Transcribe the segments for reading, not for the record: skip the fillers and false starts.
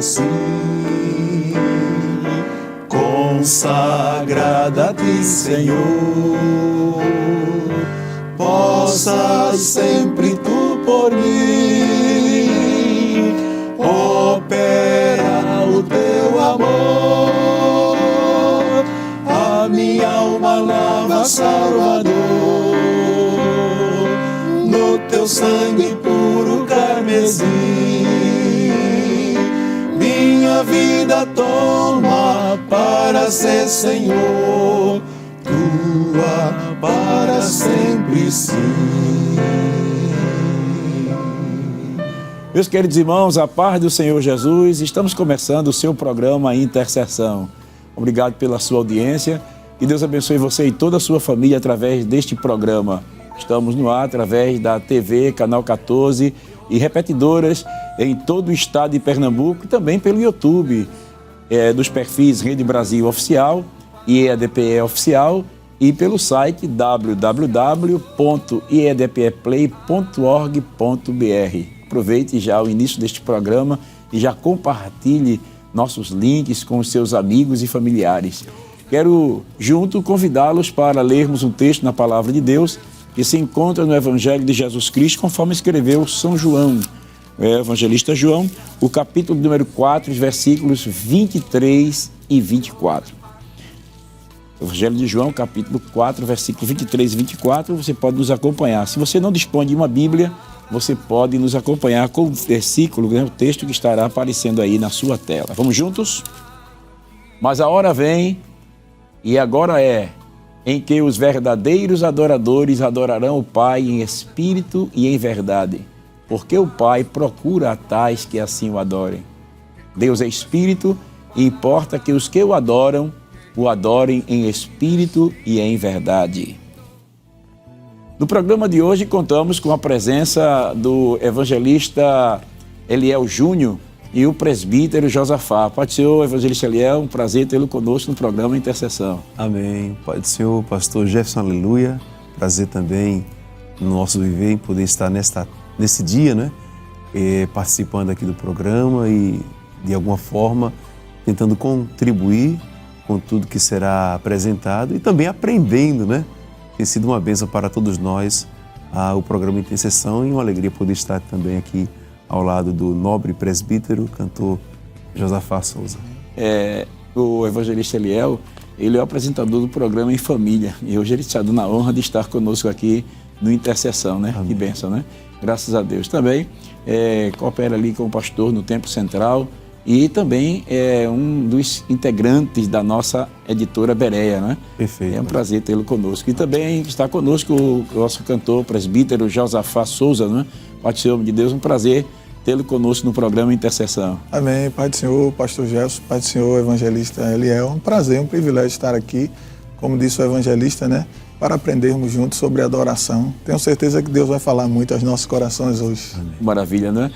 assim, consagrada a ti, Senhor, possas sempre tu por mim opera o teu amor, a minha alma lava, Salvador, no teu sangue puro carmesim, minha vida toma para ser, Senhor, tua para sempre, sim. Meus queridos irmãos, a paz do Senhor Jesus, estamos começando o seu programa Intercessão. Obrigado pela sua audiência, que Deus abençoe você e toda a sua família através deste programa. Estamos no ar através da TV, Canal 14 e repetidoras em todo o estado de Pernambuco e também pelo YouTube, dos perfis Rede Brasil Oficial e EADPE Oficial e pelo site www.iedpeplay.org.br. Aproveite já o início deste programa e já compartilhe nossos links com os seus amigos e familiares. Quero, junto, convidá-los para lermos um texto na Palavra de Deus que se encontra no Evangelho de Jesus Cristo, conforme escreveu São João, o evangelista João, o capítulo número 4, os versículos 23 e 24. Evangelho de João, capítulo 4, versículos 23 e 24, você pode nos acompanhar. Se você não dispõe de uma Bíblia, você pode nos acompanhar com o versículo, o texto que estará aparecendo aí na sua tela. Vamos juntos? Mas a hora vem, e agora é, em que os verdadeiros adoradores adorarão o Pai em espírito e em verdade, porque o Pai procura a tais que assim o adorem. Deus é espírito e importa que os que o adorem em espírito e em verdade. No programa de hoje contamos com a presença do evangelista Eliel Júnior e o presbítero Josafá. Pai do Senhor, evangelista Eliel, um prazer tê-lo conosco no programa Intercessão. Amém. Pai do Senhor, pastor Jefferson, aleluia. Prazer também no nosso viver em poder estar nesse dia, né? Participando aqui do programa e, de alguma forma, tentando contribuir com tudo que será apresentado e também aprendendo, né? Tem sido uma bênção para todos nós o programa Intercessão e uma alegria poder estar também aqui ao lado do nobre presbítero, cantor Josafá Souza. O evangelista Eliel, ele é o apresentador do programa Em Família e hoje ele está dando a honra de estar conosco aqui no Intercessão, né? Amém. Que bênção, né? Graças a Deus. Também coopera ali com o pastor no Templo Central e também é um dos integrantes da nossa editora Bereia, né? Perfeito. É um prazer tê-lo conosco. E também está conosco o nosso cantor, presbítero Josafá Souza, né? Pai do Senhor, de Deus, um prazer tê-lo conosco no programa Intercessão. Amém. Pai do Senhor, pastor Jefferson, Pai do Senhor, evangelista Eliel, um prazer, um privilégio estar aqui, como disse o evangelista, né? Para aprendermos juntos sobre adoração. Tenho certeza que Deus vai falar muito aos nossos corações hoje. Amém. Maravilha, né?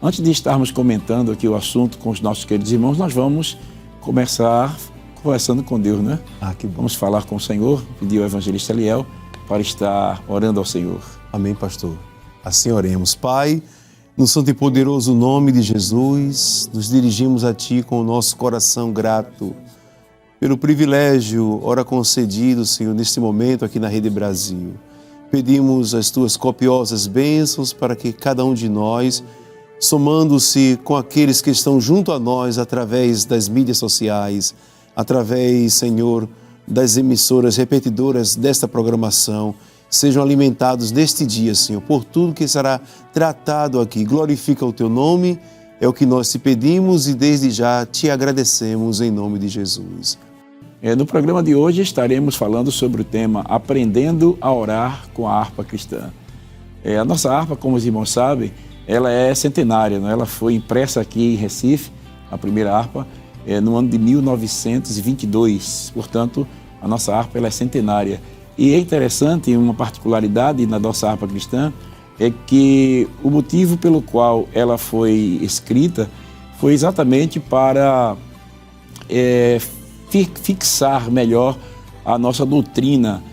Antes de estarmos comentando aqui o assunto com os nossos queridos irmãos, nós vamos começar conversando com Deus, né? Que bom. Vamos falar com o Senhor, pedir ao evangelista Eliel para estar orando ao Senhor. Amém, pastor. Assim oremos. Pai, no santo e poderoso nome de Jesus, nos dirigimos a Ti com o nosso coração grato pelo privilégio, ora concedido, Senhor, neste momento aqui na Rede Brasil. Pedimos as Tuas copiosas bênçãos para que cada um de nós, somando-se com aqueles que estão junto a nós através das mídias sociais, através, Senhor, das emissoras repetidoras desta programação, sejam alimentados neste dia, Senhor, por tudo que será tratado aqui. Glorifica o Teu nome, é o que nós te pedimos e desde já te agradecemos em nome de Jesus. No programa de hoje estaremos falando sobre o tema Aprendendo a Orar com a Harpa Cristã. A nossa harpa, como os irmãos sabem, ela é centenária, né? Ela foi impressa aqui em Recife, a primeira harpa, no ano de 1922. Portanto, a nossa harpa ela é centenária. E é interessante, uma particularidade na nossa harpa cristã, é que o motivo pelo qual ela foi escrita foi exatamente para fixar melhor a nossa doutrina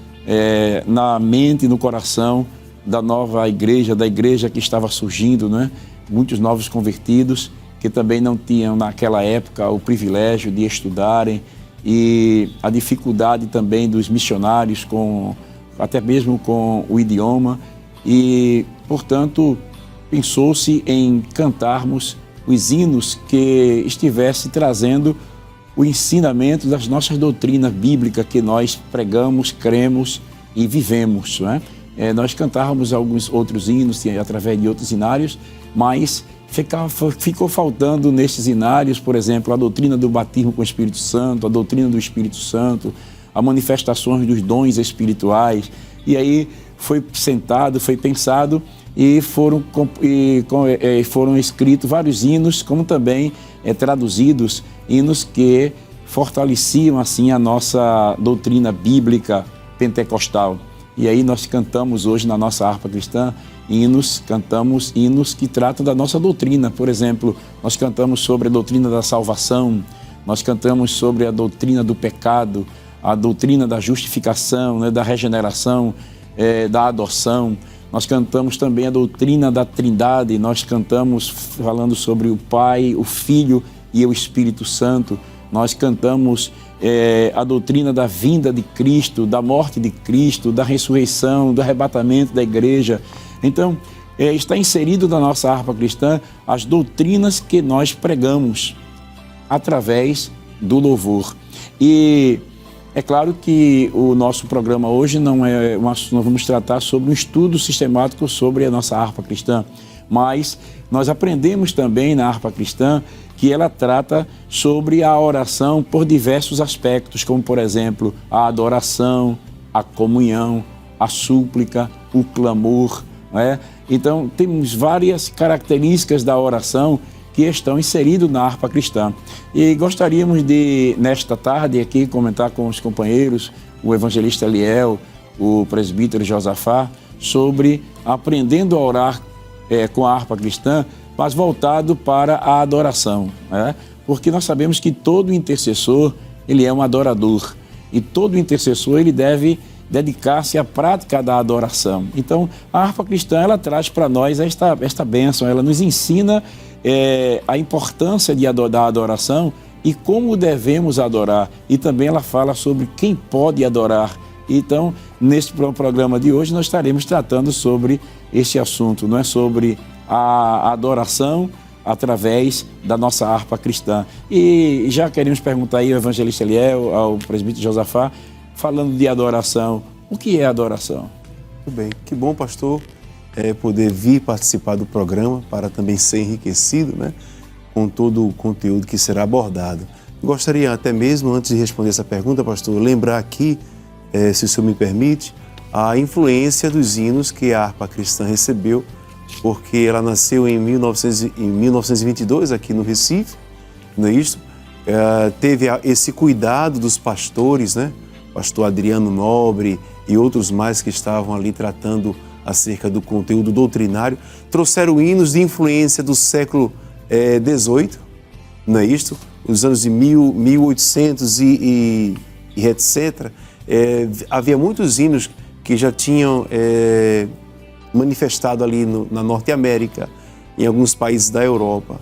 na mente e no coração da nova igreja, da igreja que estava surgindo, né? Muitos novos convertidos, que também não tinham naquela época o privilégio de estudarem, e a dificuldade também dos missionários até mesmo com o idioma, e, portanto, pensou-se em cantarmos os hinos que estivesse trazendo o ensinamento das nossas doutrinas bíblicas que nós pregamos, cremos e vivemos, não é? Nós cantávamos alguns outros hinos através de outros hinários, mas ficou faltando nesses hinários, por exemplo, a doutrina do batismo com o Espírito Santo, a doutrina do Espírito Santo, as manifestações dos dons espirituais. E aí foi sentado, foi pensado e foram escritos vários hinos, como também traduzidos hinos que fortaleciam assim a nossa doutrina bíblica pentecostal. E aí nós cantamos hoje na nossa harpa cristã cantamos hinos que tratam da nossa doutrina. Por exemplo, nós cantamos sobre a doutrina da salvação, nós cantamos sobre a doutrina do pecado, a doutrina da justificação, né, da regeneração, da adoção. Nós cantamos também a doutrina da Trindade, nós cantamos falando sobre o Pai, o Filho e o Espírito Santo. Nós cantamos a doutrina da vinda de Cristo, da morte de Cristo, da ressurreição, do arrebatamento da igreja. Então, está inserido na nossa harpa cristã as doutrinas que nós pregamos através do louvor. E é claro que o nosso programa hoje nós vamos tratar sobre um estudo sistemático sobre a nossa harpa cristã, mas nós aprendemos também na harpa cristã que ela trata sobre a oração por diversos aspectos, como, por exemplo, a adoração, a comunhão, a súplica, o clamor, não é? Então, temos várias características da oração que estão inseridas na harpa cristã. E gostaríamos de, nesta tarde, aqui comentar com os companheiros, o evangelista Eliel, o presbítero Josafá, sobre aprendendo a orar com a harpa cristã, mas voltado para a adoração, né? Porque nós sabemos que todo intercessor, ele é um adorador, e todo intercessor, ele deve dedicar-se à prática da adoração. Então, a harpa cristã, ela traz para nós esta bênção, ela nos ensina a importância da adoração e como devemos adorar. E também ela fala sobre quem pode adorar. Então, nesse programa de hoje, nós estaremos tratando sobre este assunto, não é? Sobre a adoração através da nossa harpa cristã. E já queremos perguntar aí ao evangelista Eliel, ao presbítero Josafá, falando de adoração, o que é adoração? Muito bem, que bom, pastor, poder vir participar do programa para também ser enriquecido, né, com todo o conteúdo que será abordado. Gostaria até mesmo, antes de responder essa pergunta, pastor, lembrar aqui, se o senhor me permite, a influência dos hinos que a harpa cristã recebeu, porque ela nasceu em 1922 aqui no Recife, não é isso? Teve esse cuidado dos pastores, né? Pastor Adriano Nobre e outros mais que estavam ali tratando acerca do conteúdo doutrinário, trouxeram hinos de influência do século XVIII, não é isto? Os anos de 1800 e etc. Havia muitos hinos que já tinham manifestado ali na Norte América, em alguns países da Europa.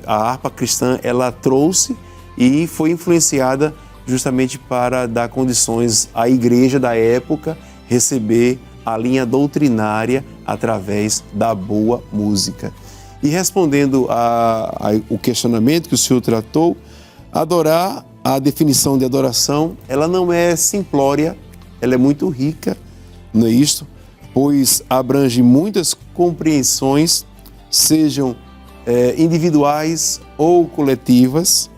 A harpa cristã, ela trouxe e foi influenciada justamente para dar condições à igreja da época receber a linha doutrinária através da boa música. E respondendo ao questionamento que o senhor tratou, adorar, a definição de adoração, ela não é simplória, ela é muito rica, não é isto? Pois abrange muitas compreensões, sejam individuais ou coletivas.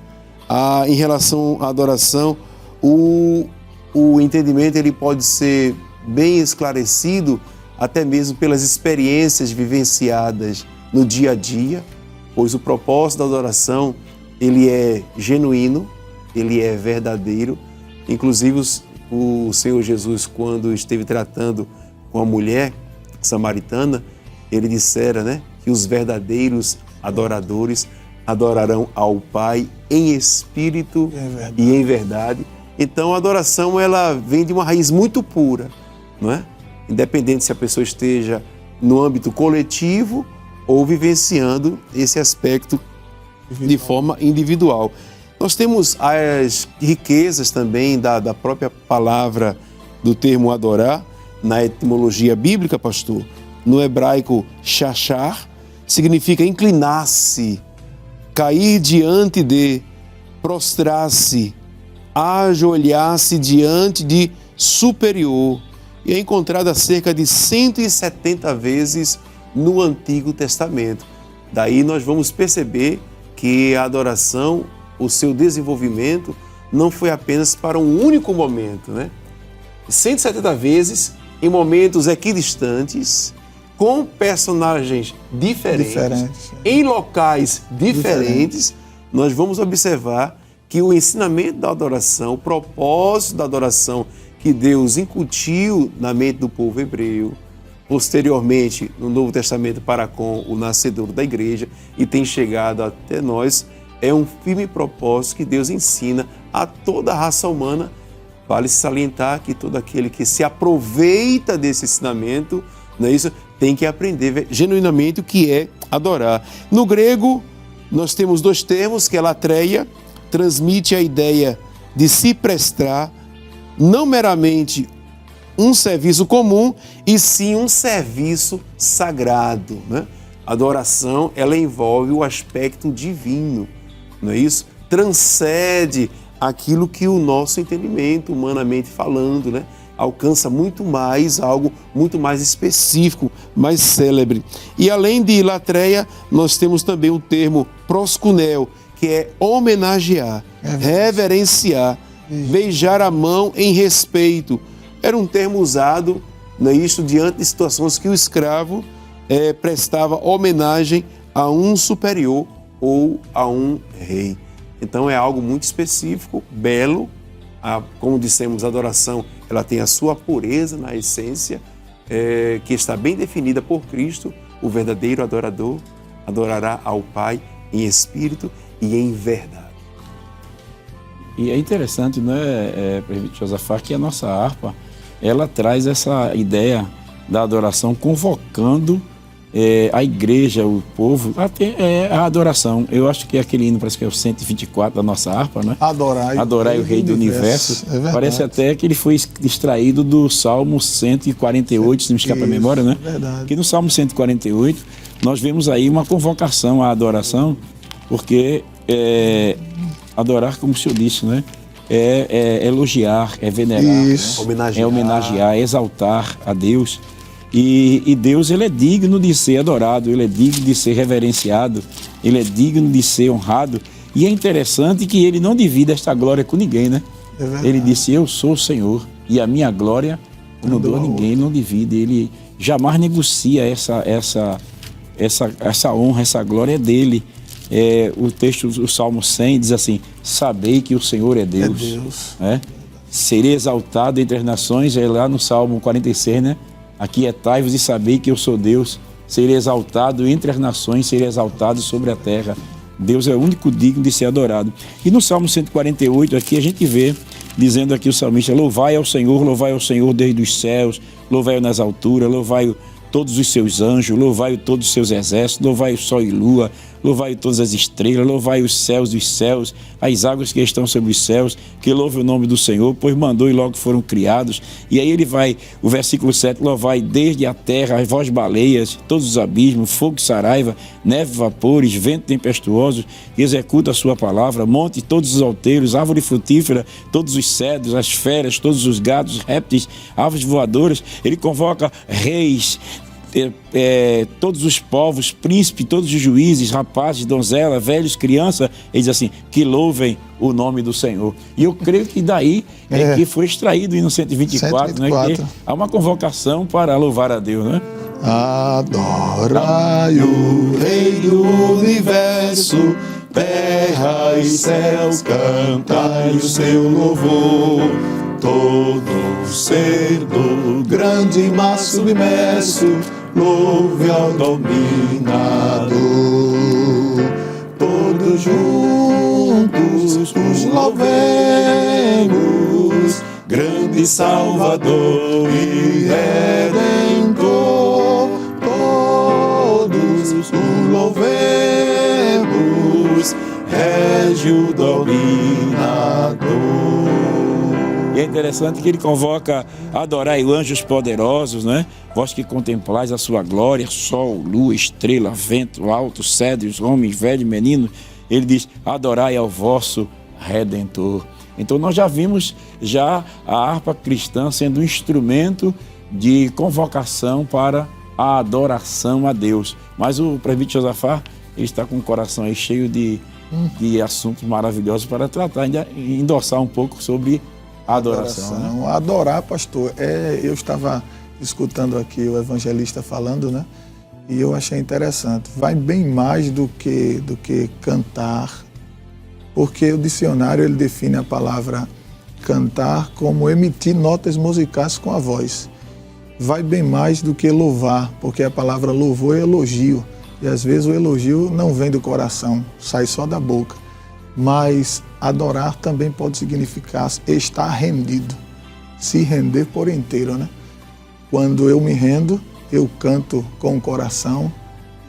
Em relação à adoração, o entendimento ele pode ser bem esclarecido até mesmo pelas experiências vivenciadas no dia a dia, pois o propósito da adoração ele é genuíno, ele é verdadeiro. Inclusive o Senhor Jesus, quando esteve tratando com a mulher samaritana, ele dissera, né, que os verdadeiros adoradores adorarão ao Pai em espírito e em verdade. Então a adoração ela vem de uma raiz muito pura, não é? Independente se a pessoa esteja no âmbito coletivo ou vivenciando esse aspecto de forma individual. Nós temos as riquezas também da própria palavra do termo adorar, na etimologia bíblica, pastor. No hebraico, shachar, significa inclinar-se, cair diante de, prostrar-se, ajoelhar-se diante de superior. E é encontrada cerca de 170 vezes no Antigo Testamento. Daí nós vamos perceber que a adoração, o seu desenvolvimento, não foi apenas para um único momento, né? 170 vezes, em momentos equidistantes, com personagens diferentes. Em locais diferentes, nós vamos observar que o ensinamento da adoração, o propósito da adoração que Deus incutiu na mente do povo hebreu, posteriormente no Novo Testamento para com o nascedor da igreja e tem chegado até nós, é um firme propósito que Deus ensina a toda a raça humana. Vale salientar que todo aquele que se aproveita desse ensinamento, não é isso? Tem que aprender genuinamente o que é adorar. No grego, nós temos dois termos, que é latreia, transmite a ideia de se prestar, não meramente um serviço comum, e sim um serviço sagrado, né? A adoração, ela envolve o aspecto divino, não é isso? Transcende aquilo que o nosso entendimento, humanamente falando, né, alcança muito mais, algo muito mais específico, mais célebre. E além de latreia, nós temos também o termo proskunel, que é homenagear, reverenciar, beijar a mão em respeito. Era um termo usado, não é isso, diante de situações que o escravo prestava homenagem a um superior ou a um rei. Então é algo muito específico, belo. Como dissemos, a adoração, ela tem a sua pureza na essência, que está bem definida por Cristo. O verdadeiro adorador adorará ao Pai em espírito e em verdade. E é interessante, né, presbítero Josafá, que a nossa harpa, ela traz essa ideia da adoração convocando a igreja, o povo, até a adoração. Eu acho que aquele hino parece que é o 124 da nossa harpa, né? Adorai o Rei do Universo. Parece até que ele foi extraído do Salmo 148, se não me escapa a memória, né? Verdade. Que no Salmo 148 nós vemos aí uma convocação à adoração, porque adorar, como o senhor disse, né? É elogiar, é venerar, né? Homenagear, exaltar a Deus. E Deus, ele é digno de ser adorado, ele é digno de ser reverenciado, ele é digno de ser honrado. E é interessante que ele não divide esta glória com ninguém, né? Ele disse, eu sou o Senhor e a minha glória não dou a ninguém, ele não divide. Ele jamais negocia essa honra, essa glória é dele. O texto do Salmo 100 diz assim, sabei que o Senhor é Deus. Serei exaltado entre as nações, lá no Salmo 46, né? Aquietai-vos e sabei que eu sou Deus, serei exaltado entre as nações, serei exaltado sobre a terra. Deus é o único digno de ser adorado. E no Salmo 148, aqui a gente vê, dizendo aqui o salmista, louvai ao Senhor desde os céus, louvai-o nas alturas, louvai-o todos os seus anjos, louvai-o todos os seus exércitos, louvai o sol e lua, louvai todas as estrelas, louvai os céus dos céus, as águas que estão sobre os céus, que louve o nome do Senhor, pois mandou e logo foram criados. E aí ele vai, o versículo 7, louvai desde a terra, as vós baleias, todos os abismos, fogo e saraiva, neve, vapores, vento tempestuosos, que executa a sua palavra, monte todos os alteiros, árvore frutífera, todos os cedros, as feras, todos os gados, répteis, aves voadoras. Ele convoca reis, todos os povos, príncipes, todos os juízes, rapazes, donzela, velhos, crianças, ele diz assim, que louvem o nome do Senhor. E eu creio que daí que foi extraído o hino 124, né, que há uma convocação para louvar a Deus, né? Adorai o Rei do Universo, terra e céus, cantai o seu louvor. Todo ser do grande mar submerso, louve ao dominador. Todos juntos os louvemos, grande Salvador e Redentor. Todos o louvemos, privilégio dominador. E é interessante que ele convoca a adorar anjos poderosos, né? Vós que contemplais a sua glória, sol, lua, estrela, vento, alto, cedros, homens, velho, menino. Ele diz, adorai ao vosso Redentor. Então nós já vimos a harpa cristã sendo um instrumento de convocação para a adoração a Deus. Mas o presbítero Josafá, ele está com o coração aí cheio de assuntos maravilhosos para tratar, endossar um pouco sobre a adoração. Né? Adorar, pastor, eu estava escutando aqui o evangelista falando, né? E eu achei interessante. Vai bem mais do que cantar, porque o dicionário ele define a palavra cantar como emitir notas musicais com a voz. Vai bem mais do que louvar, porque a palavra louvor é elogio. E às vezes o elogio não vem do coração, sai só da boca. Mas adorar também pode significar estar rendido, se render por inteiro, né? Quando eu me rendo, eu canto com o coração,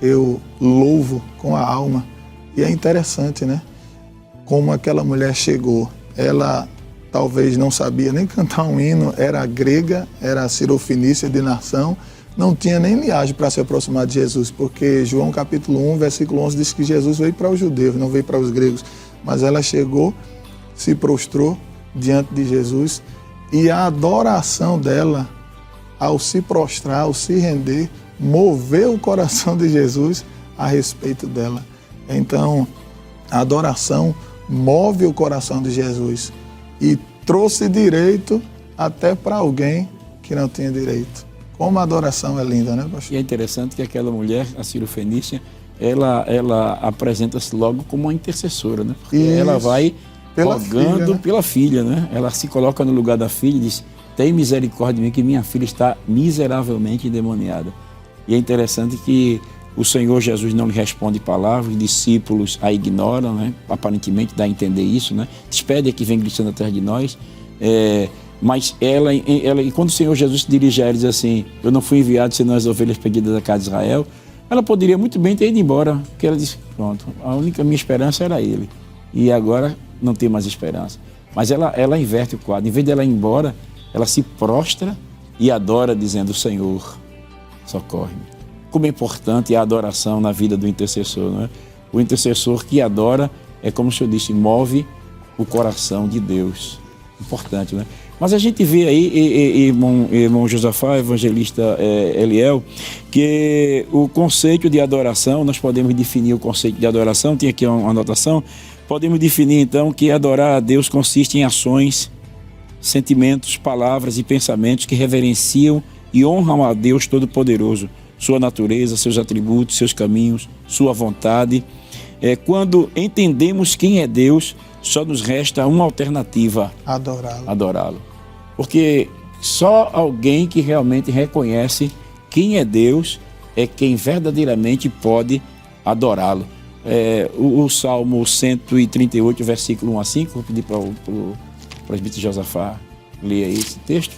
eu louvo com a alma. E é interessante, né? Como aquela mulher chegou, ela talvez não sabia nem cantar um hino, era grega, era sirofenícia de nação, não tinha nem linhagem para se aproximar de Jesus, porque João capítulo 1, versículo 11 diz que Jesus veio para os judeus, não veio para os gregos. Mas ela chegou, se prostrou diante de Jesus e a adoração dela, ao se prostrar, ao se render, moveu o coração de Jesus a respeito dela. Então, a adoração move o coração de Jesus e trouxe direito até para alguém que não tinha direito. Como a adoração é linda, né, pastor? E é interessante que aquela mulher, a sirofenícia, ela apresenta-se logo como uma intercessora, né? Porque ela vai rogando pela filha, né? Ela se coloca no lugar da filha e diz, tem misericórdia de mim que minha filha está miseravelmente endemoniada. E é interessante que o Senhor Jesus não lhe responde palavras, os discípulos a ignoram, né? Aparentemente dá a entender isso, né? Despede que vem gritando atrás de nós. Mas ela, e quando o Senhor Jesus se dirige a ela e diz assim, eu não fui enviado senão as ovelhas perdidas da casa de Israel, ela poderia muito bem ter ido embora, porque ela disse, pronto, a única minha esperança era ele. E agora não tem mais esperança. Mas ela inverte o quadro. Em vez dela ir embora, ela se prostra e adora, dizendo, Senhor, socorre-me. Como é importante a adoração na vida do intercessor, não é? O intercessor que adora, é como o senhor disse, move o coração de Deus. Importante, né? Mas a gente vê aí, irmão Josafá, evangelista Eliel, que o conceito de adoração, nós podemos definir o conceito de adoração, tem aqui uma anotação, podemos definir então que adorar a Deus consiste em ações, sentimentos, palavras e pensamentos que reverenciam e honram a Deus Todo-Poderoso, sua natureza, seus atributos, seus caminhos, sua vontade. Quando entendemos quem é Deus, só nos resta uma alternativa: adorá-lo. Porque só alguém que realmente reconhece quem é Deus é quem verdadeiramente pode adorá-lo. O Salmo 138, versículo 1 a 5, vou pedir para o presbítero Josafá ler aí esse texto.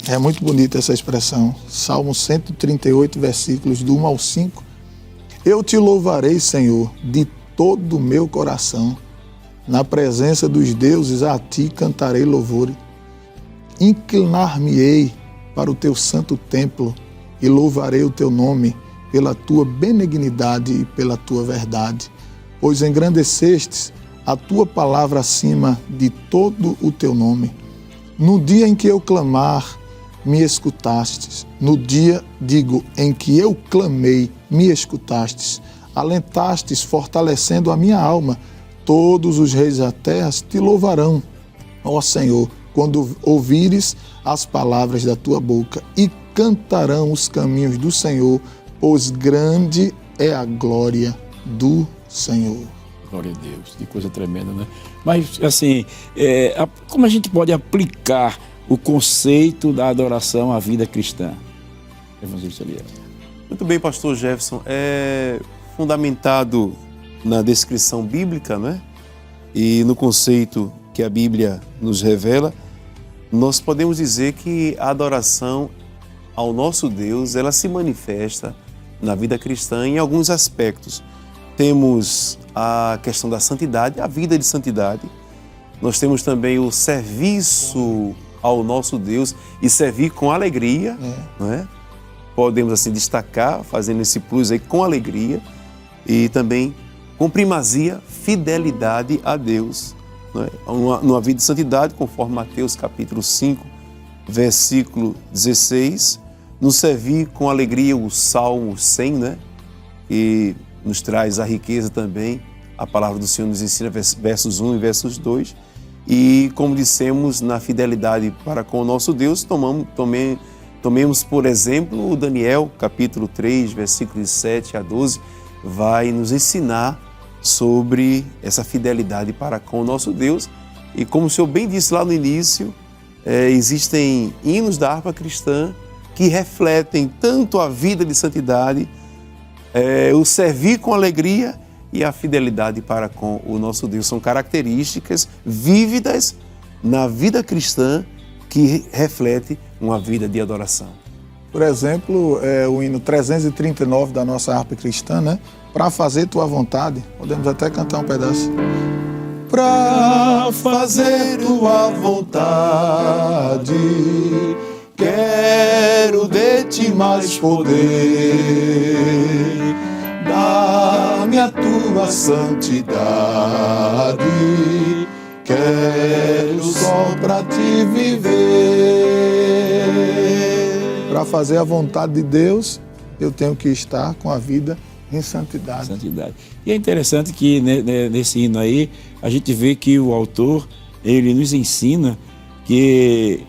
É muito bonita essa expressão. Salmo 138, versículos do 1 ao 5. Eu te louvarei, Senhor, de todo o meu coração. Na presença dos deuses a ti cantarei louvores. Inclinar-me-ei para o teu santo templo e louvarei o teu nome pela tua benignidade e pela tua verdade. Pois engrandecestes a tua palavra acima de todo o teu nome. No dia em que eu clamar, me escutastes. No dia, em que eu clamei, me escutastes. Alentastes, fortalecendo a minha alma. Todos os reis da terra te louvarão, ó Senhor, quando ouvires as palavras da tua boca, e cantarão os caminhos do Senhor, pois grande é a glória do Senhor. Glória a Deus, que coisa tremenda, né? Mas, assim, como a gente pode aplicar o conceito da adoração à vida cristã? Evangelista Eliel. Muito bem, pastor Jefferson. É fundamentado na descrição bíblica, né? E no conceito que a Bíblia nos revela, nós podemos dizer que a adoração ao nosso Deus, ela se manifesta na vida cristã em alguns aspectos. temos a questão da santidade, a vida de santidade. Nós temos também o serviço ao nosso Deus e servir com alegria, não é? Podemos assim destacar, fazendo esse plus aí com alegria e também com primazia, fidelidade a Deus, não é? Numa vida de santidade, conforme Mateus capítulo 5, versículo 16, nos servir com alegria o Salmo 100, né? E nos traz a riqueza também, a palavra do Senhor nos ensina versos 1 e versos 2. E como dissemos, na fidelidade para com o nosso Deus, tomemos por exemplo o Daniel, capítulo 3, versículos 7 a 12, vai nos ensinar sobre essa fidelidade para com o nosso Deus. E como o Senhor bem disse lá no início, existem hinos da harpa cristã que refletem tanto a vida de santidade, o servir com alegria e a fidelidade para com o nosso Deus. São características vívidas na vida cristã que reflete uma vida de adoração. Por exemplo, o hino 339 da nossa harpa cristã, né? Para fazer tua vontade. Podemos até cantar um pedaço. Para fazer tua vontade, quero de ti mais poder. Dá-me a tua santidade, quero só para ti viver. Para fazer a vontade de Deus, eu tenho que estar com a vida em santidade. E é interessante que nesse hino aí, a gente vê que o autor, ele nos ensina que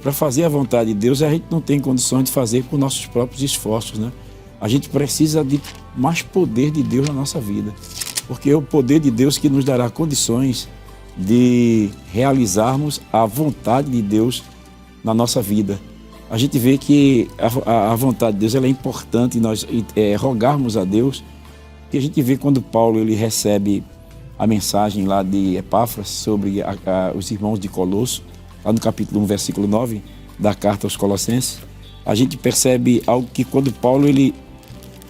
para fazer a vontade de Deus, a gente não tem condições de fazer por nossos próprios esforços, né? A gente precisa de mais poder de Deus na nossa vida, porque é o poder de Deus que nos dará condições de realizarmos a vontade de Deus na nossa vida. A gente vê que a vontade de Deus ela é importante nós rogarmos a Deus, que a gente vê quando Paulo ele recebe a mensagem lá de Epáfras sobre os irmãos de Colosso, lá no capítulo 1, versículo 9 da carta aos Colossenses, a gente percebe algo que quando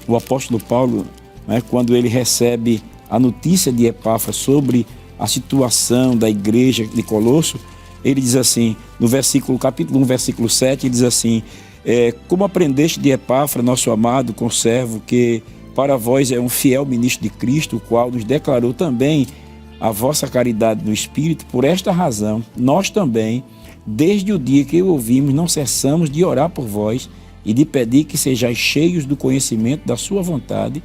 o apóstolo Paulo, né, quando ele recebe a notícia de Epáfras sobre a situação da igreja de Colosso, ele diz assim, no capítulo 1, versículo 7, ele diz assim, como aprendeste de Epáfras, nosso amado conservo, que para vós é um fiel ministro de Cristo, o qual nos declarou também a vossa caridade no Espírito, por esta razão, nós também, desde o dia que o ouvimos, não cessamos de orar por vós e de pedir que sejais cheios do conhecimento da sua vontade,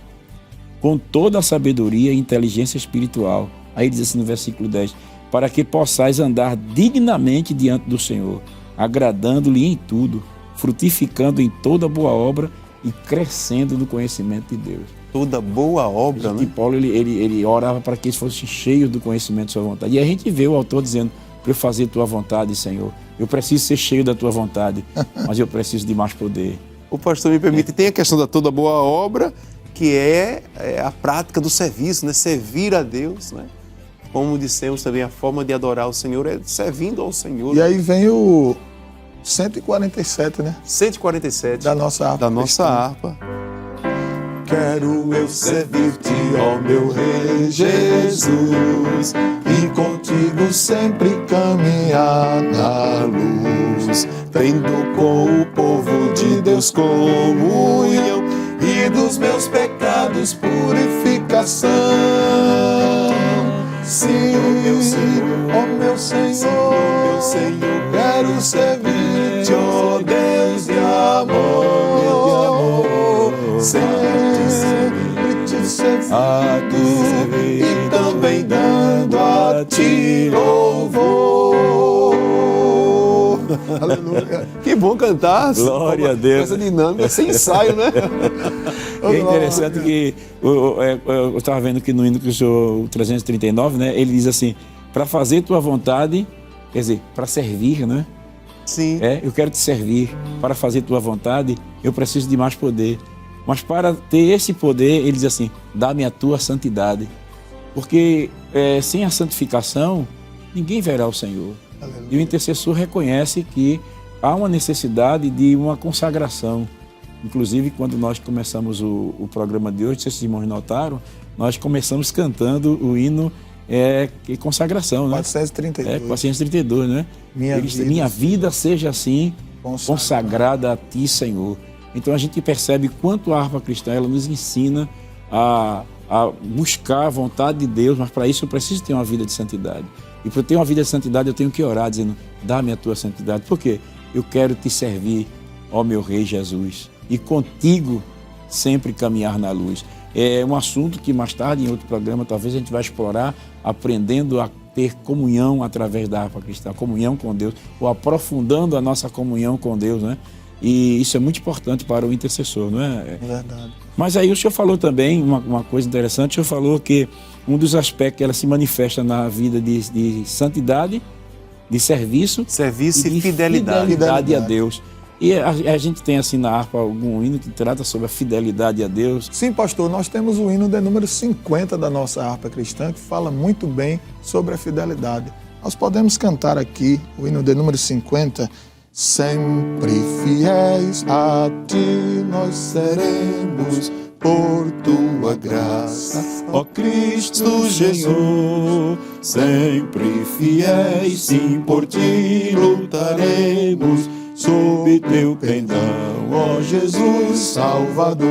com toda a sabedoria e inteligência espiritual. Aí diz assim no versículo 10, para que possais andar dignamente diante do Senhor, agradando-lhe em tudo, frutificando em toda boa obra e crescendo no conhecimento de Deus. Toda boa obra, né? E Paulo ele orava para que eles fossem cheios do conhecimento da sua vontade. E a gente vê o autor dizendo, para eu fazer tua vontade, Senhor, eu preciso ser cheio da tua vontade, mas eu preciso de mais poder. O pastor me permite, tem a questão da toda boa obra, que é a prática do serviço, né? Servir a Deus, né? Como dissemos também, a forma de adorar o Senhor é servindo ao Senhor. E aí vem o 147, né? 147 da nossa harpa. Da nossa harpa. Quero eu servir-te, ó meu Rei Jesus, e contigo sempre caminhar na luz, tendo com o povo de Deus comunhão e dos meus pecados purificação. Sim, ó meu Senhor, quero servir-te, ó Deus de amor, sempre te servir e também dando a ti louvor. Aleluia. Que bom cantar. Glória a Deus. Essa dinâmica, sem ensaio, né? É interessante que eu estava vendo que no hino que o 339, né, ele diz assim, para fazer tua vontade, quer dizer, para servir, né? Sim. Eu quero te servir. Para fazer tua vontade, eu preciso de mais poder. Mas para ter esse poder, ele diz assim, dá-me a tua santidade. Porque sem a santificação, ninguém verá o Senhor. Aleluia. E o intercessor reconhece que há uma necessidade de uma consagração. Inclusive, quando nós começamos o programa de hoje, se esses irmãos notaram, nós começamos cantando o hino consagração, né? 432. 432, né? Minha vida seja assim, consagrada a Ti, Senhor. Então a gente percebe quanto a harpa cristã ela nos ensina a buscar a vontade de Deus, mas para isso eu preciso ter uma vida de santidade. E para ter uma vida de santidade eu tenho que orar dizendo, dá-me a Tua santidade. Por quê? Eu quero Te servir, ó meu Rei Jesus, e contigo sempre caminhar na luz. É um assunto que mais tarde, em outro programa, talvez a gente vai explorar, aprendendo a ter comunhão através da harpa cristã, comunhão com Deus, ou aprofundando a nossa comunhão com Deus, né? E isso é muito importante para o intercessor, não é? É verdade. Mas aí o senhor falou também uma coisa interessante, o senhor falou que um dos aspectos que ela se manifesta na vida de santidade, de serviço e de fidelidade a Deus. E a gente tem assim na harpa algum hino que trata sobre a fidelidade a Deus? Sim, pastor, nós temos o hino de número 50 da nossa harpa cristã, que fala muito bem sobre a fidelidade. Nós podemos cantar aqui o hino de número 50. Sempre fiéis a Ti nós seremos, por Tua graça, ó Cristo Jesus. Sempre fiéis, sim, por Ti lutaremos, sob Teu pendão, ó Jesus Salvador.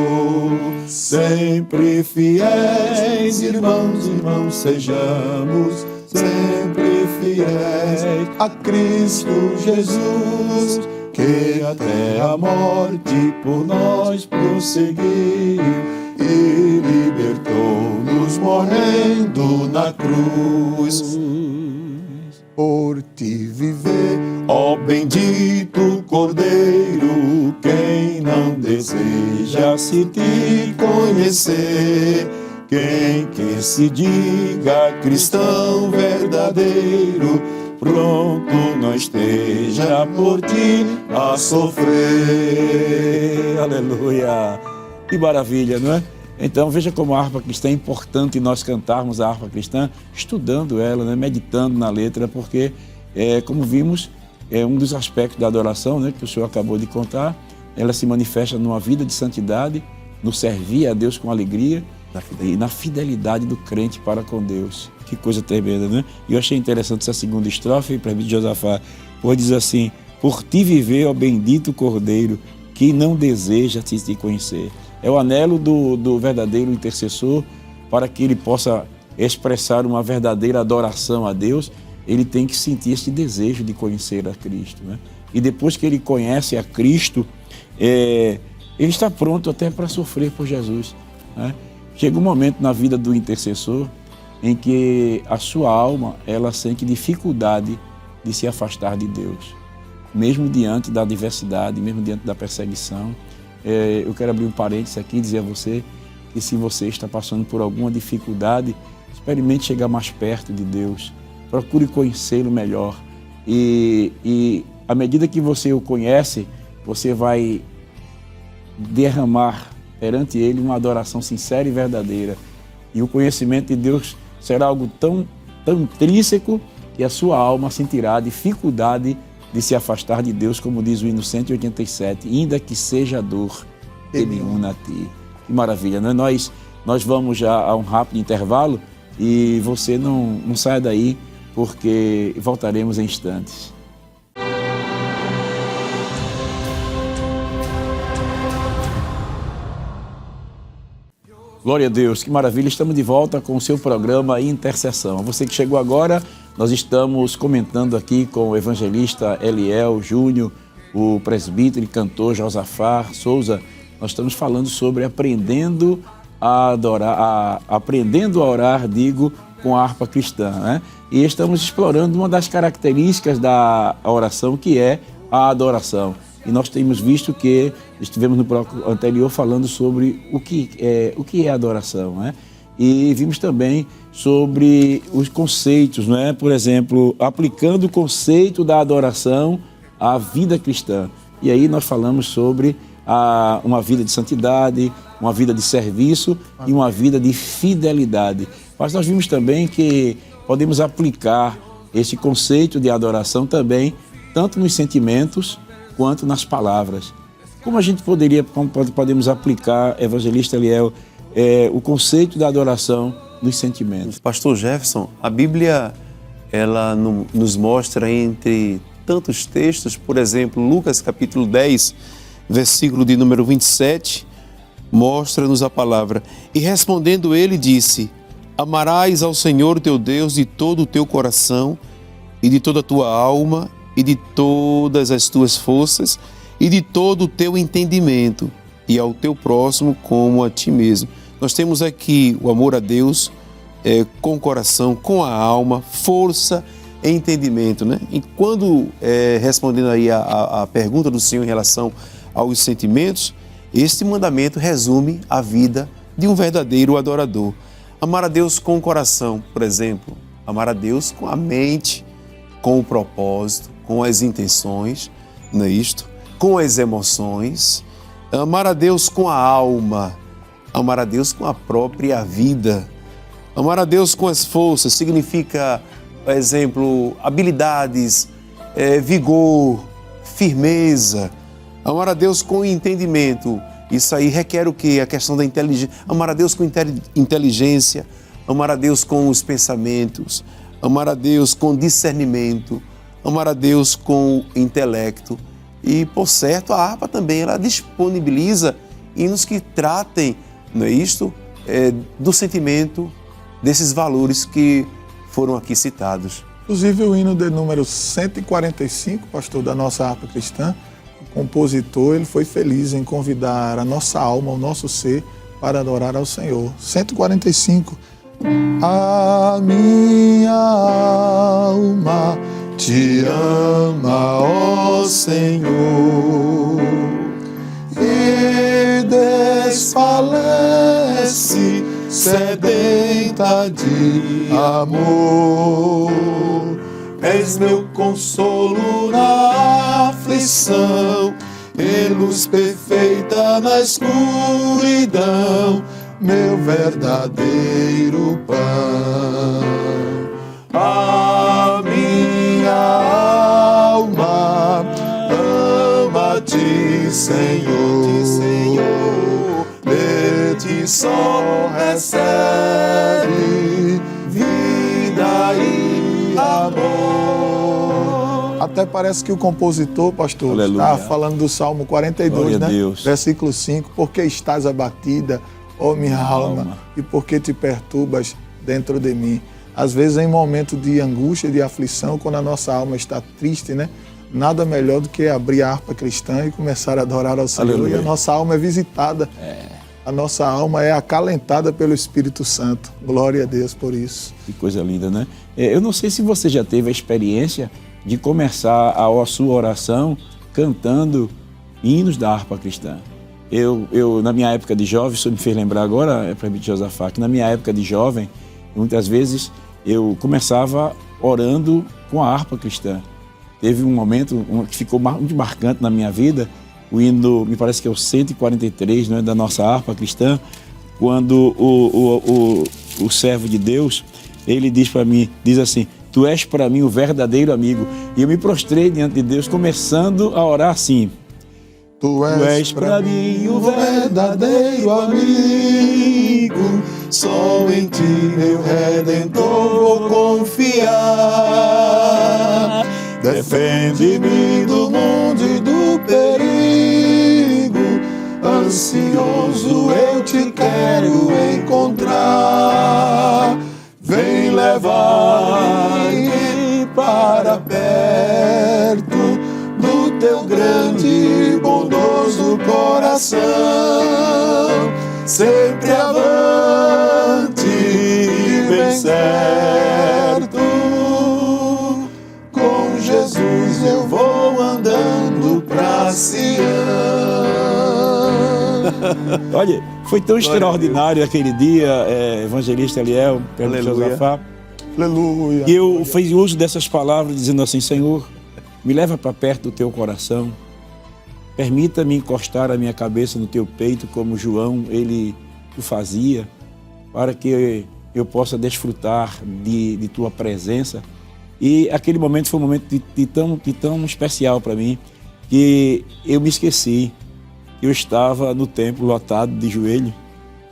Sempre fiéis, irmãos, sejamos sempre fiéis a Cristo Jesus, que até a morte por nós prosseguiu e libertou-nos morrendo na cruz. Por Ti viver, ó bendito Cordeiro, quem não deseja se Te conhecer? Quem que se diga cristão verdadeiro, pronto não esteja por Ti a sofrer. Aleluia! Que maravilha, não é? Então veja como a harpa cristã é importante nós cantarmos a harpa cristã, estudando ela, né? Meditando na letra, porque, como vimos, é um dos aspectos da adoração, né? Que o senhor acabou de contar. Ela se manifesta numa vida de santidade, no servir a Deus com alegria, e na fidelidade do crente para com Deus. Que coisa tremenda, né? E eu achei interessante essa segunda estrofe, para mim, de Josafá, pois diz assim, por Ti viver, ó bendito Cordeiro, que não deseja te conhecer. É o anelo do verdadeiro intercessor, para que ele possa expressar uma verdadeira adoração a Deus, ele tem que sentir esse desejo de conhecer a Cristo, né? E depois que ele conhece a Cristo, ele está pronto até para sofrer por Jesus, né? Chega um momento na vida do intercessor em que a sua alma, ela sente dificuldade de se afastar de Deus. Mesmo diante da adversidade, mesmo diante da perseguição. Eu quero abrir um parênteses aqui e dizer a você que se você está passando por alguma dificuldade, experimente chegar mais perto de Deus. Procure conhecê-lo melhor. E à medida que você o conhece, você vai derramar perante Ele uma adoração sincera e verdadeira. E o conhecimento de Deus será algo tão intrínseco que a sua alma sentirá dificuldade de se afastar de Deus, como diz o hino 187, ainda que seja dor, Ele una a Ti. Que maravilha, né? Nós vamos já a um rápido intervalo e você não saia daí, porque voltaremos em instantes. Glória a Deus, que maravilha, estamos de volta com o seu programa Intercessão. Você que chegou agora, nós estamos comentando aqui com o evangelista Eliel Júnior, o presbítero e cantor Josafá Souza. Nós estamos falando sobre aprendendo a orar, com a harpa cristã, né? E estamos explorando uma das características da oração, que é a adoração. E nós temos visto que estivemos no bloco anterior falando sobre o que é adoração, né? E vimos também sobre os conceitos, né? Por exemplo, aplicando o conceito da adoração à vida cristã. E aí nós falamos sobre uma vida de santidade, uma vida de serviço e uma vida de fidelidade. Mas nós vimos também que podemos aplicar esse conceito de adoração também, tanto nos sentimentos quanto nas palavras. Como podemos aplicar, evangelista Eliel, o conceito da adoração nos sentimentos. Pastor Jefferson, a Bíblia ela nos mostra entre tantos textos, por exemplo, Lucas capítulo 10, versículo de número 27, mostra-nos a palavra. E respondendo ele disse: amarás ao Senhor teu Deus de todo o teu coração e de toda a tua alma e de todas as tuas forças e de todo o teu entendimento e ao teu próximo como a ti mesmo. Nós temos aqui o amor a Deus com o coração, com a alma, força e entendimento, né? E quando, respondendo aí a pergunta do Senhor em relação aos sentimentos, este mandamento resume a vida de um verdadeiro adorador. Amar a Deus com o coração, por exemplo, amar a Deus com a mente, com o propósito, com as intenções, não é isto? Com as emoções. Amar a Deus com a alma, amar a Deus com a própria vida. Amar a Deus com as forças significa, por exemplo, habilidades, vigor, firmeza. Amar a Deus com entendimento. Isso aí requer o quê? A questão da inteligência. Amar a Deus com inteligência, amar a Deus com os pensamentos, amar a Deus com discernimento, amar a Deus com intelecto. E, por certo, a harpa também ela disponibiliza hinos que tratem, não é isto? Do sentimento, desses valores que foram aqui citados. Inclusive o hino de número 145, pastor, da nossa harpa cristã, o compositor ele foi feliz em convidar a nossa alma, o nosso ser, para adorar ao Senhor. 145. A minha alma te ama, ó Senhor, e desfalece sedenta de amor. És meu consolo na aflição, e luz perfeita na escuridão, meu verdadeiro pão. A minha alma ama-te, Senhor, de ti só recebe vida e amor. Até parece que o compositor, pastor, está falando do Salmo 42, né? Versículo 5, porque estás abatida, ó minha alma, e porque te perturbas dentro de mim. Às vezes, em momento de angústia, de aflição, quando a nossa alma está triste, né? Nada melhor do que abrir a harpa cristã e começar a adorar ao Senhor. Aleluia. E a nossa alma é visitada. A nossa alma é acalentada pelo Espírito Santo. Glória a Deus por isso. Que coisa linda, né? Eu não sei se você já teve a experiência de começar a sua oração cantando hinos da harpa cristã. Eu na minha época de jovem, isso me fez lembrar agora, para Josafá, que na minha época de jovem, muitas vezes eu começava orando com a harpa cristã. Teve um momento que ficou muito marcante na minha vida, o hino, me parece que é o 143, não é, da nossa harpa cristã, quando o servo de Deus, ele diz para mim, diz assim: tu és para mim o verdadeiro amigo. E eu me prostrei diante de Deus, começando a orar assim: tu és para mim o verdadeiro amigo, só em ti, meu Redentor, vou confiar. Defende-me do mundo e do perigo, ansioso eu te quero encontrar. Vem levar-me para perto do teu grande e bondoso coração, sempre avante e bem certo. Com Jesus eu vou andando pra Sião. Olha, foi tão extraordinário aquele dia, evangelista Eliel, perto de Josafá. Aleluia. E eu fiz uso dessas palavras dizendo assim: Senhor, me leva para perto do teu coração, permita-me encostar a minha cabeça no teu peito como João, ele o fazia, para que eu possa desfrutar de tua presença. E aquele momento foi um momento de tão especial para mim, que eu me esqueci. Eu estava no templo lotado de joelho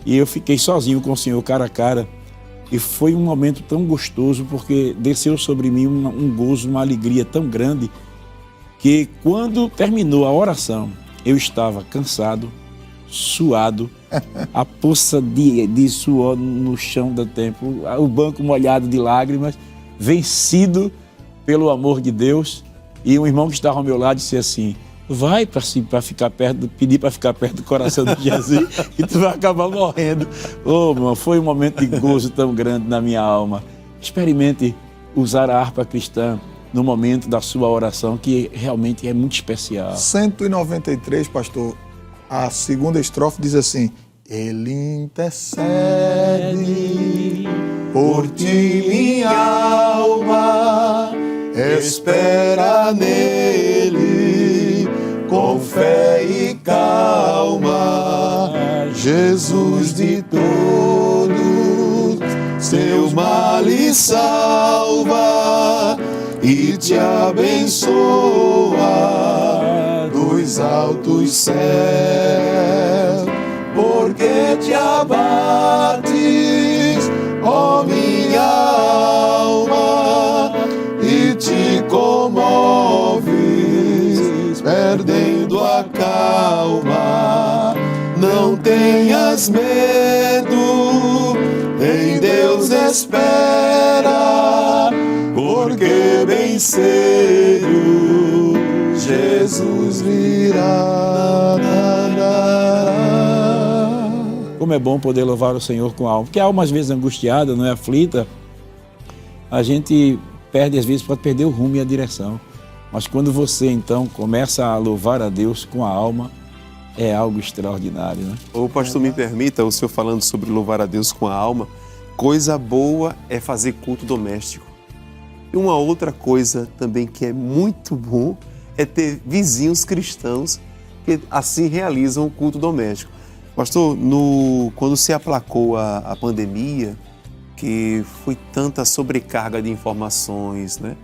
e eu fiquei sozinho com o Senhor cara a cara. E foi um momento tão gostoso, porque desceu sobre mim um gozo, uma alegria tão grande, que quando terminou a oração, eu estava cansado, suado, a poça de suor no chão do templo, o banco molhado de lágrimas, vencido pelo amor de Deus. E um irmão que estava ao meu lado disse assim: vai para ficar perto, pedir para ficar perto do coração de Jesus e tu vai acabar morrendo. Oh, irmão, foi um momento de gozo tão grande na minha alma. Experimente usar a harpa cristã no momento da sua oração, que realmente é muito especial. 193, pastor, a segunda estrofe diz assim: Ele intercede por ti, minha alma, espera nele com fé e calma. Jesus de todos seus males salva e te abençoa dos altos céus. Porque te abates, ó minha alma, e te comoves, perdendo a calma. Não tenhas medo, em Deus espera, porque bem cedo Jesus virá. Como é bom poder louvar o Senhor com a alma, porque a alma às vezes angustiada, não é aflita, a gente perde, às vezes pode perder o rumo e a direção. Mas quando você então começa a louvar a Deus com a alma, é algo extraordinário, né? Ô pastor, me permita, o senhor falando sobre louvar a Deus com a alma, coisa boa é fazer culto doméstico. E uma outra coisa também que é muito bom é ter vizinhos cristãos que assim realizam o culto doméstico. Pastor, quando se aplacou a pandemia, que foi tanta sobrecarga de informações, né?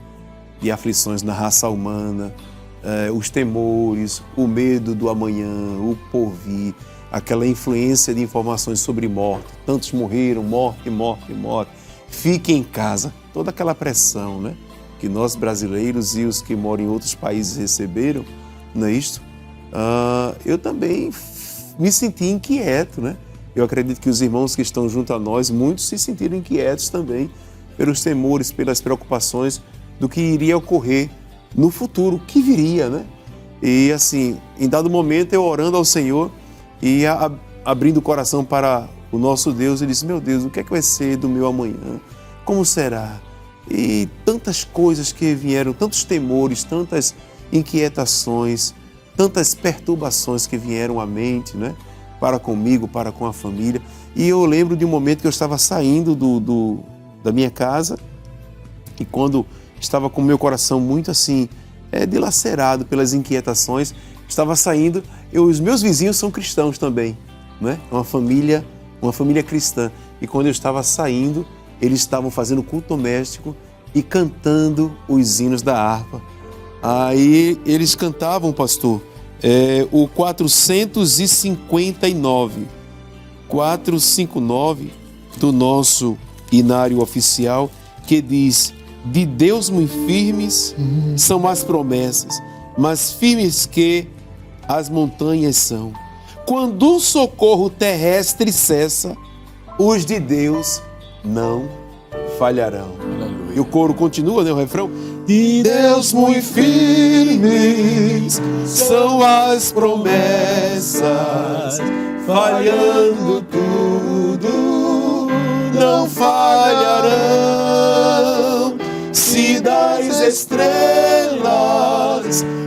De aflições na raça humana, os temores, o medo do amanhã, o porvir, aquela influência de informações sobre morte. Tantos morreram, morte, morte, morte. Fique em casa. Toda aquela pressão, né? Que nós brasileiros e os que moram em outros países receberam, não é isto? Eu também me senti inquieto, né? Eu acredito que os irmãos que estão junto a nós, muitos se sentiram inquietos também pelos temores, pelas preocupações do que iria ocorrer no futuro, que viria, né? E assim, em dado momento eu orando ao Senhor e abrindo o coração para o nosso Deus, eu disse: meu Deus, o que é que vai ser do meu amanhã? Como será? E tantas coisas que vieram, tantos temores, tantas inquietações, tantas perturbações que vieram à mente, né? Para comigo, para com a família. E eu lembro de um momento que eu estava saindo da minha casa e quando estava com o meu coração muito assim, dilacerado pelas inquietações, estava saindo, os meus vizinhos são cristãos também, né? Uma família cristã. E quando eu estava saindo, eles estavam fazendo culto doméstico e cantando os hinos da harpa. Aí eles cantavam, pastor, o 459 do nosso inário oficial, que diz: de Deus muito firmes são as promessas, mais firmes que as montanhas são. Quando o socorro terrestre cessa, os de Deus não falharão. Aleluia. E o coro continua, né, o refrão? De Deus muito firmes são as promessas, falhando tudo, não falharão. Se das estrelas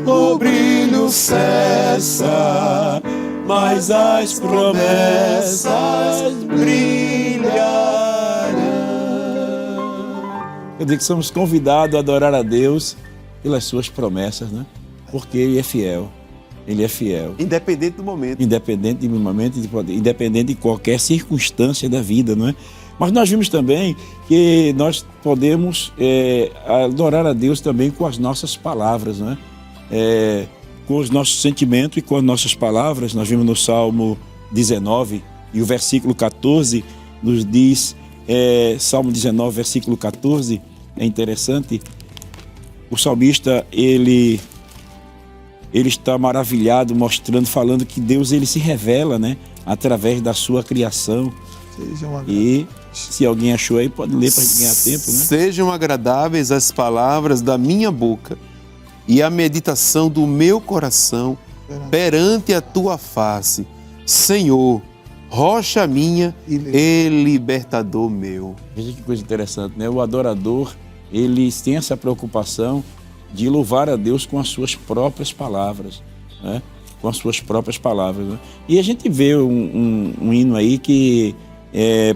o brilho cessa, mas as promessas brilharão. Eu digo que somos convidados a adorar a Deus pelas suas promessas, né? Porque Ele é fiel. Ele é fiel. Independente do momento. Independente do momento, independente de qualquer circunstância da vida, não é? Mas nós vimos também que nós podemos adorar a Deus também com as nossas palavras, não é? Com os nossos sentimentos e com as nossas palavras. Nós vimos no Salmo 19, E o versículo 14 nos diz, Salmo 19, versículo 14, é interessante, o salmista, ele está maravilhado, mostrando, falando que Deus ele se revela, né, através da sua criação. E se alguém achou aí, pode ler para ganhar tempo, né? Sejam agradáveis as palavras da minha boca e a meditação do meu coração perante a tua face, Senhor, rocha minha e libertador meu. Veja que coisa interessante, né? O adorador, ele tem essa preocupação de louvar a Deus com as suas próprias palavras, né? Com as suas próprias palavras, né? E a gente vê um hino aí que,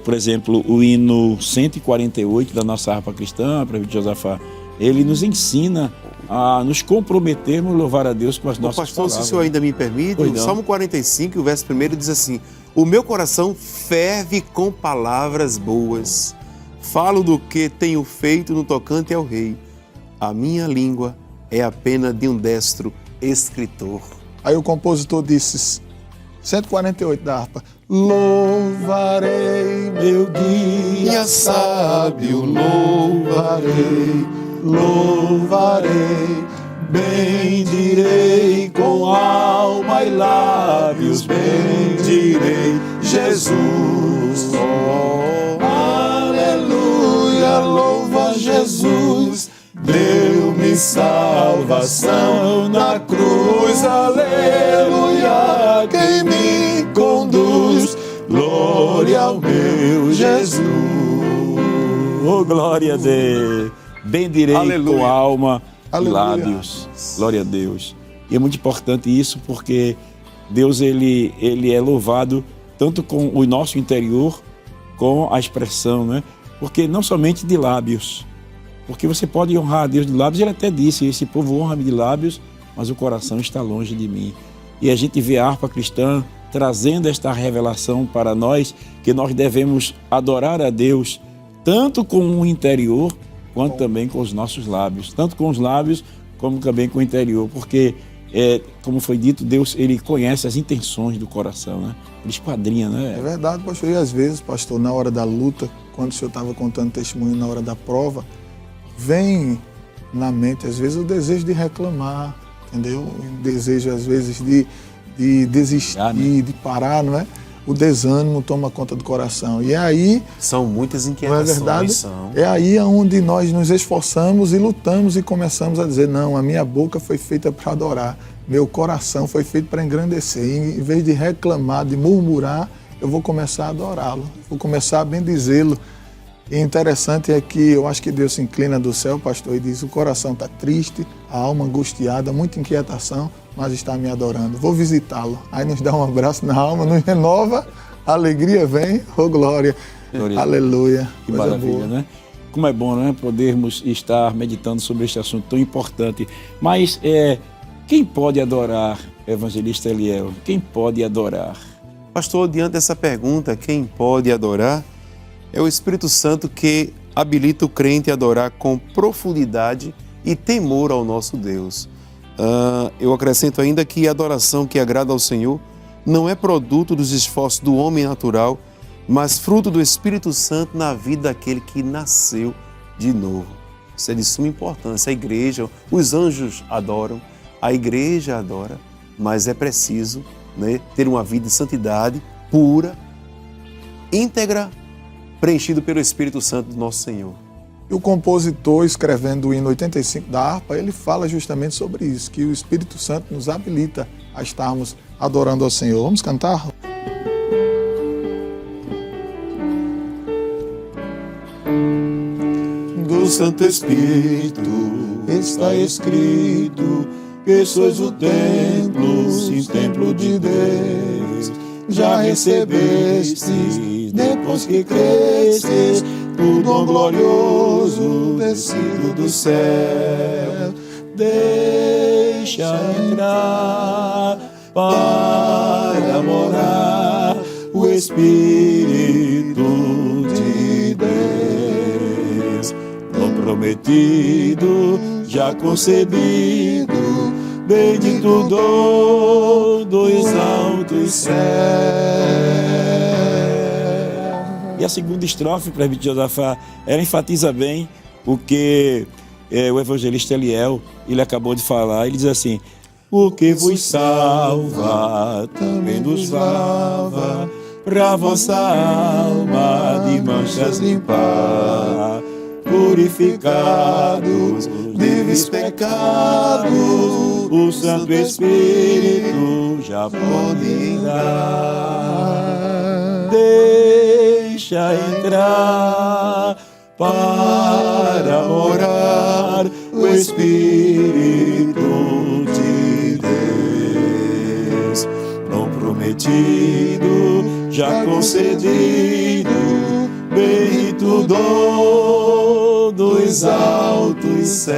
por exemplo, o hino 148 da nossa harpa cristã, para Josafá, ele nos ensina a nos comprometermos a louvar a Deus com as nossas pastor, palavras. se o senhor ainda me permite, o Salmo 45, o verso 1 diz assim: o meu coração ferve com palavras boas, falo do que tenho feito no tocante ao rei. A minha língua é a pena de um destro escritor. Aí o compositor disse, 148 da harpa: louvarei meu guia sábio, louvarei, louvarei, bendirei com alma e lábios, bendirei Jesus. Oh, aleluia, louva Jesus. Deu-me salvação na cruz, aleluia, quem me conduz, glória ao meu Jesus. Oh, glória a Deus, bendirei Aleluia. com alma e Aleluia. lábios, glória a Deus. E é muito importante isso, porque Deus ele é louvado tanto com o nosso interior, com a expressão, né? Porque não somente de lábios, porque você pode honrar a Deus de lábios, ele até disse, esse povo honra-me de lábios, mas o coração está longe de mim. E a gente vê a harpa cristã trazendo esta revelação para nós, que nós devemos adorar a Deus, tanto com o interior, quanto também com os nossos lábios. Tanto com os lábios, como também com o interior, porque, como foi dito, Deus ele conhece as intenções do coração, né? Ele esquadrinha, né? É verdade, pastor. E às vezes, pastor, na hora da luta, quando o senhor estava contando testemunho na hora da prova, vem na mente, às vezes, o desejo de reclamar, entendeu? O desejo, às vezes, de desistir, né? De parar, não é? O desânimo toma conta do coração. E aí... São muitas Não inquietações. é verdade? São. É aí onde nós nos esforçamos e lutamos e começamos a dizer, não, a minha boca foi feita para adorar, meu coração foi feito para engrandecer. E, em vez de reclamar, de murmurar, eu vou começar a adorá-lo, vou começar a bendizê-lo. E interessante é que eu acho que Deus se inclina do céu, pastor, e diz, o coração está triste, a alma angustiada, muita inquietação, mas está me adorando. Vou visitá-lo. Aí nos dá um abraço na alma, nos renova, a alegria vem, oh glória, aleluia. Que maravilha, né? Como é bom, né? Podermos estar meditando sobre este assunto tão importante. Mas quem pode adorar, evangelista Eliel? Quem pode adorar? Pastor, diante dessa pergunta, quem pode adorar? É o Espírito Santo que habilita o crente a adorar com profundidade e temor ao nosso Deus. Eu acrescento ainda que a adoração que agrada ao Senhor não é produto dos esforços do homem natural, mas fruto do Espírito Santo na vida daquele que nasceu de novo. Isso é de suma importância. A igreja, os anjos adoram, a igreja adora, mas é preciso, né, ter uma vida de santidade pura, íntegra, preenchido pelo Espírito Santo do nosso Senhor. E o compositor, escrevendo o hino 85 da harpa, ele fala justamente sobre isso, que o Espírito Santo nos habilita a estarmos adorando ao Senhor. Vamos cantar? Do Santo Espírito está escrito que sois o templo, sim, templo de Deus. Já recebestes, depois que cresces, o dom glorioso descido do céu. Deixa entrar para morar o Espírito de Deus. Dom prometido, já concebido, bendito dom dos altos céus. E a segunda estrofe, presbítero Josafá, ela enfatiza bem o que o evangelista Eliel, ele acabou de falar. Ele diz assim: o que vos salva também nos lava, pra vossa alma de manchas limpar, purificados de vis pecados, o Santo Espírito já pode dar. Deixa entrar para morar o Espírito de Deus, não prometido, já concedido, bendito dom dos altos céus.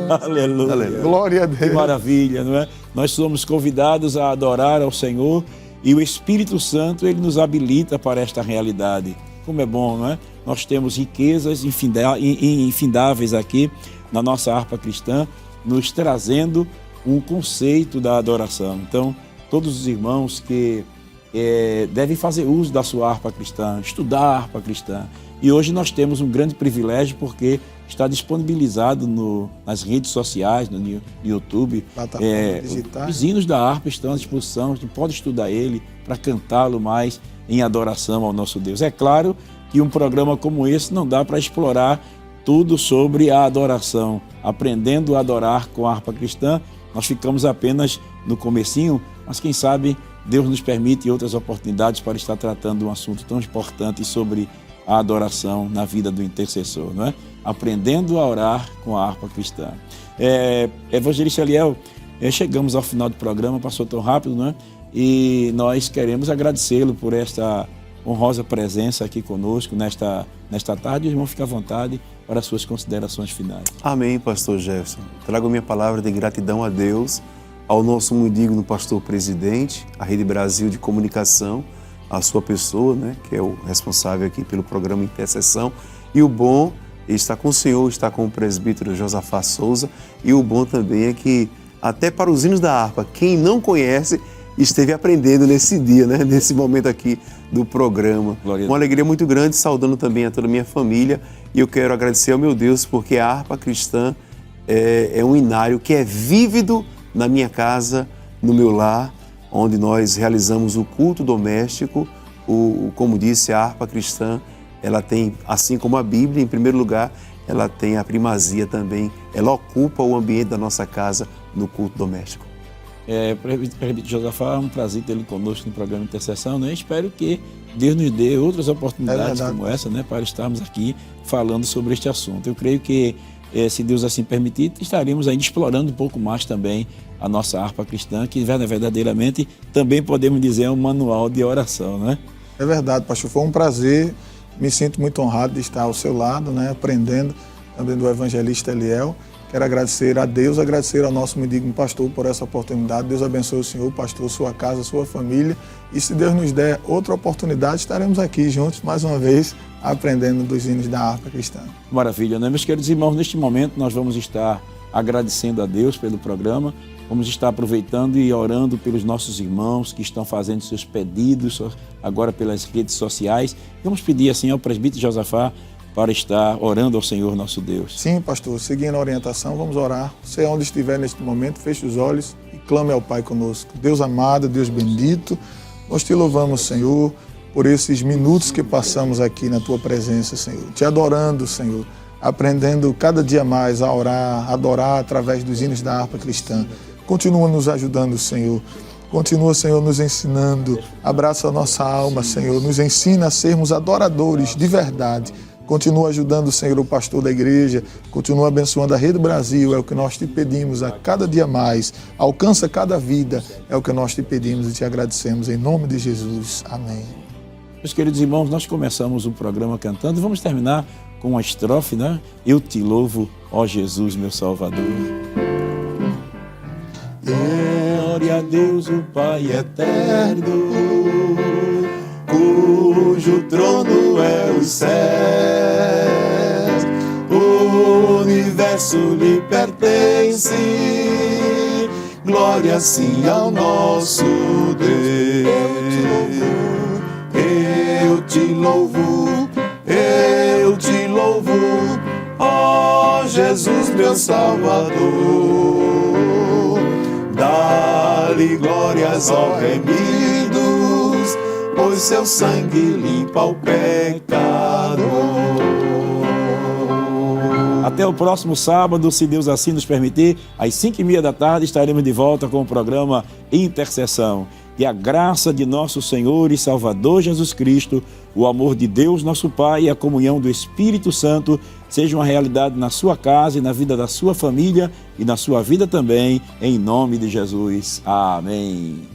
Aleluia. Aleluia. Glória a Deus. Que maravilha, não é? Nós somos convidados a adorar ao Senhor e o Espírito Santo, ele nos habilita para esta realidade. Como é bom, não é? Nós temos riquezas infindáveis aqui na nossa harpa cristã, nos trazendo um conceito da adoração. Então, todos os irmãos que devem fazer uso da sua harpa cristã, estudar a harpa cristã. E hoje nós temos um grande privilégio porque está disponibilizado nas redes sociais, no YouTube. Os hinos da harpa estão à disposição, a gente pode estudar ele para cantá-lo mais em adoração ao nosso Deus. É claro que um programa como esse não dá para explorar tudo sobre a adoração. Aprendendo a adorar com a harpa cristã, nós ficamos apenas no comecinho, mas quem sabe Deus nos permite outras oportunidades para estar tratando um assunto tão importante sobre a adoração na vida do intercessor, não é? Aprendendo a orar com a harpa cristã. Evangelista Eliel, chegamos ao final do programa, passou tão rápido, não é? E nós queremos agradecê-lo por esta honrosa presença aqui conosco nesta tarde. O irmão, fica à vontade para as suas considerações finais. Amém, pastor Jefferson. Trago minha palavra de gratidão a Deus, ao nosso muito digno pastor presidente, a Rede Brasil de Comunicação, a sua pessoa, né, que é o responsável aqui pelo programa Intercessão. E o bom está com o senhor, está com o presbítero Josafá Souza. E o bom também é que, até para os hinos da harpa, quem não conhece, esteve aprendendo nesse dia, né, nesse momento aqui do programa. Uma alegria muito grande, saudando também a toda a minha família. E eu quero agradecer ao meu Deus, porque a harpa cristã é um inário que é vívido na minha casa, no meu lar, onde nós realizamos o culto doméstico. Como disse, a harpa cristã, ela tem, assim como a Bíblia, em primeiro lugar, ela tem a primazia também, ela ocupa o ambiente da nossa casa no culto doméstico. Presbítero Josafá, é um prazer ter ele conosco no programa Intercessão, né? Espero que Deus nos dê outras oportunidades como essa, né, para estarmos aqui falando sobre este assunto. Eu creio que, se Deus assim permitir, estaremos ainda explorando um pouco mais também a nossa harpa cristã, que verdadeiramente também podemos dizer é um manual de oração, né? É verdade, pastor. Foi um prazer. Me sinto muito honrado de estar ao seu lado, né, aprendendo também do evangelista Eliel. Quero agradecer a Deus, agradecer ao nosso muito digno pastor por essa oportunidade. Deus abençoe o senhor, pastor, sua casa, sua família. E se Deus nos der outra oportunidade, estaremos aqui juntos mais uma vez, aprendendo dos hinos da harpa cristã. Maravilha, né? Meus queridos irmãos, neste momento nós vamos estar agradecendo a Deus pelo programa. Vamos estar aproveitando e orando pelos nossos irmãos que estão fazendo seus pedidos agora pelas redes sociais. Vamos pedir assim ao presbítero Josafá para estar orando ao Senhor nosso Deus. Sim, pastor, seguindo a orientação, vamos orar. Você onde estiver neste momento, feche os olhos e clame ao Pai conosco. Deus amado, Deus bendito, nós te louvamos, Senhor, por esses minutos que passamos aqui na tua presença, Senhor. Te adorando, Senhor, aprendendo cada dia mais a orar, a adorar através dos hinos da harpa cristã. Continua nos ajudando, Senhor. Continua, Senhor, nos ensinando. Abraça a nossa alma, Senhor. Nos ensina a sermos adoradores de verdade. Continua ajudando, Senhor, o pastor da igreja. Continua abençoando a Rede Brasil. É o que nós te pedimos a cada dia mais. Alcança cada vida. É o que nós te pedimos e te agradecemos. Em nome de Jesus. Amém. Meus queridos irmãos, nós começamos o programa cantando. Vamos terminar com uma estrofe, né? Eu te louvo, ó Jesus, meu Salvador. Glória a Deus, o Pai eterno, cujo trono é os céus, o universo lhe pertence, glória sim ao nosso Deus. te louvo, ó Jesus meu Salvador. Dá-lhe glórias, ó remidos, pois seu sangue limpa o pecado. Até o próximo sábado, se Deus assim nos permitir, às 5h30 da tarde, estaremos de volta com o programa Intercessão. E a graça de nosso Senhor e Salvador Jesus Cristo, o amor de Deus nosso Pai e a comunhão do Espírito Santo sejam uma realidade na sua casa e na vida da sua família e na sua vida também, em nome de Jesus. Amém.